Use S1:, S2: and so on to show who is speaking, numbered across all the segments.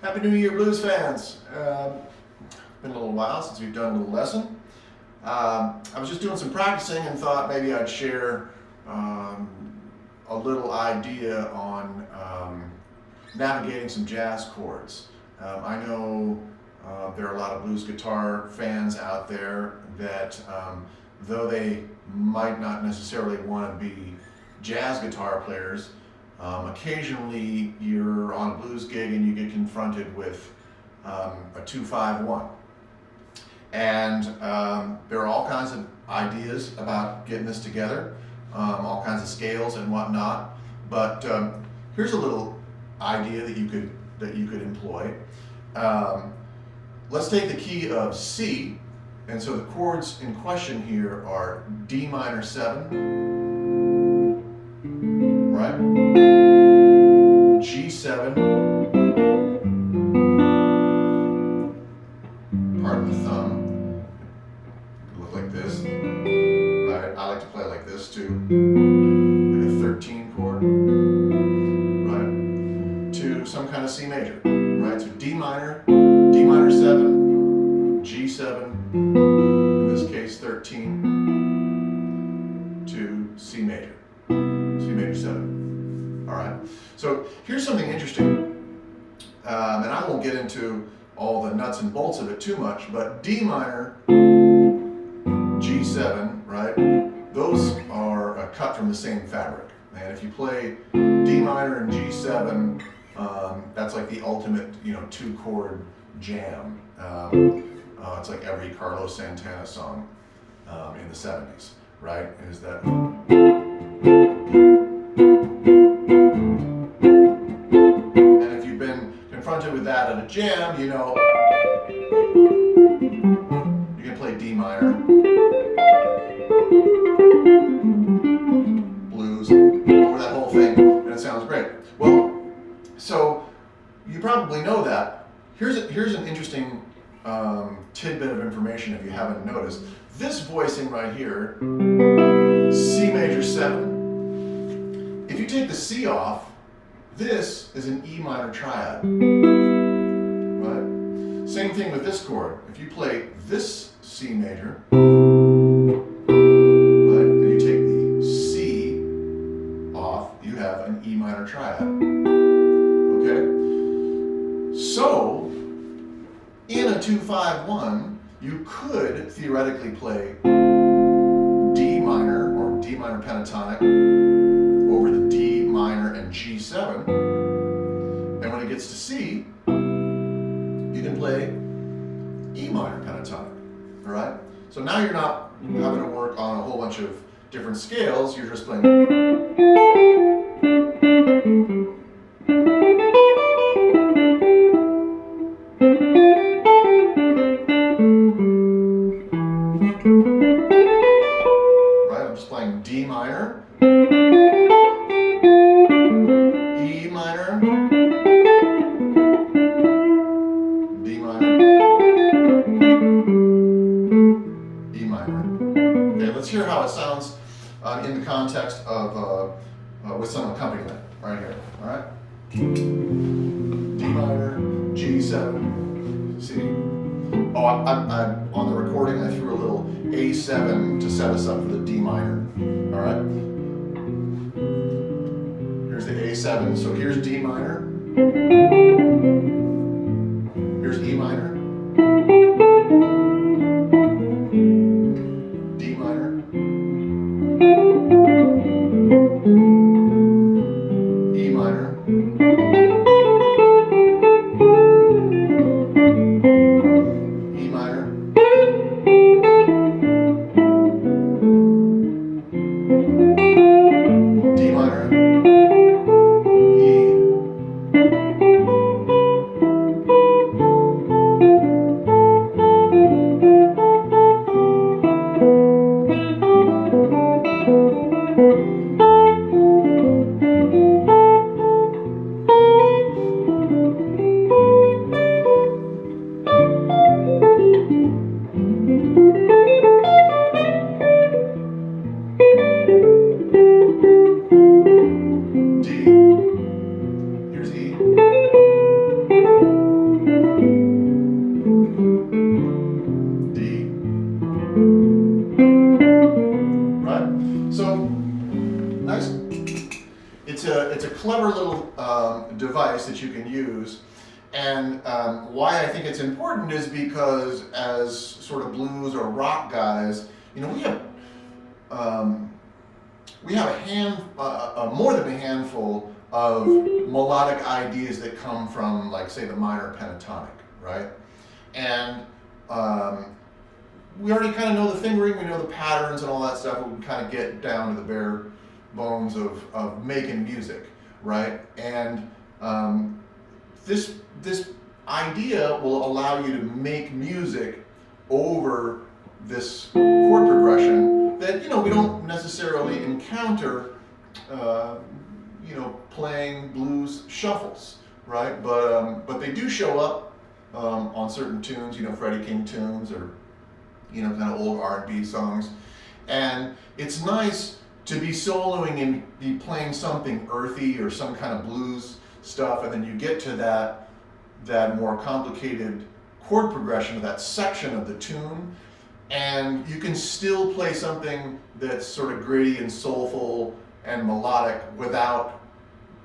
S1: Happy New Year, blues fans. Been a little while since we've done a little lesson. I was just doing some practicing and thought maybe I'd share a little idea on navigating some jazz chords. I know there are a lot of blues guitar fans out there that though they might not necessarily want to be jazz guitar players, occasionally you're on a blues gig and you get confronted with a 2-5-1. And there are all kinds of ideas about getting this together, all kinds of scales and whatnot. But here's a little idea that you could employ. Let's take the key of C, and so the chords in question here are D minor 7, right? G7, pardon the thumb, it could look like this, right? I like to play like this too, like a 13 chord, right? To some kind of C major, right? So D minor 7, G7, in this case 13, to C major 7. All right. So here's something interesting, and I won't get into all the nuts and bolts of it too much, but D minor, G7, right? Those are a cut from the same fabric. And if you play D minor and G7, that's like the ultimate, two-chord jam. It's like every Carlos Santana song in the 70s, right? Is that? And if you've been confronted with that at a jam, you can play D minor, blues, over that whole thing, and it sounds great. Well, so you probably know that. Here's an interesting tidbit of information if you haven't noticed. This voicing right here, C major 7, if you take the C off, this is an E minor triad, right? Same thing with this chord. If you play this C major, right, and you take the C off, you have an E minor triad, okay? So, in a 2-5-1, you could theoretically play D minor or D minor pentatonic over the D minor and G7, and when it gets to C, you can play E minor pentatonic, all right? So now you're not having to work on a whole bunch of different scales, you're just playing. Right, I'm just playing D minor, E minor, D minor, E minor. Okay, let's hear how it sounds in the context of with some accompaniment right here. All right, D minor, G7, C. Oh, I on the recording I threw a little A7 to set us up for the D minor. All right. Here's the A7. So here's D minor. Here's E minor. D minor. E minor. E minor. D minor. E. device that you can use. And why I think it's important is because as sort of blues or rock guys, you know, we have more than a handful of melodic ideas that come from, like, say, the minor pentatonic, right? And we already kind of know the fingering, we know the patterns and all that stuff, but we can kind of get down to the bare bones of making music, right? And this idea will allow you to make music over this chord progression that, you know, we don't necessarily encounter, you know, playing blues shuffles, right? But they do show up on certain tunes, you know, Freddie King tunes, or, you know, kind of old R&B songs. And it's nice to be soloing and be playing something earthy or some kind of blues stuff, and then you get to that more complicated chord progression of that section of the tune, and you can still play something that's sort of gritty and soulful and melodic without,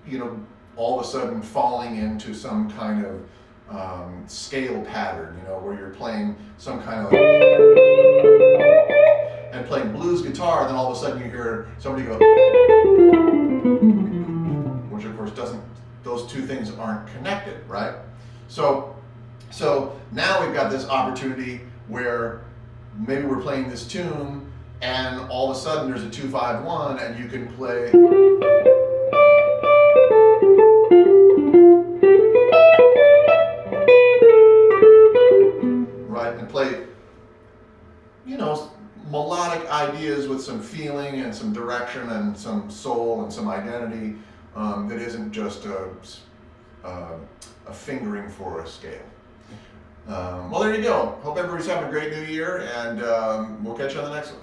S1: you know, all of a sudden falling into some kind of scale pattern, you know, where you're playing some kind of, and playing blues guitar, and then all of a sudden you hear somebody go, which of course doesn't, those two things aren't connected, right? So now we've got this opportunity where maybe we're playing this tune and all of a sudden there's a 2-5-1 and you can play, right, and play, you know, melodic ideas with some feeling and some direction and some soul and some identity that isn't just a fingering for a scale. Well, there you go. Hope everybody's having a great new year, and we'll catch you on the next one.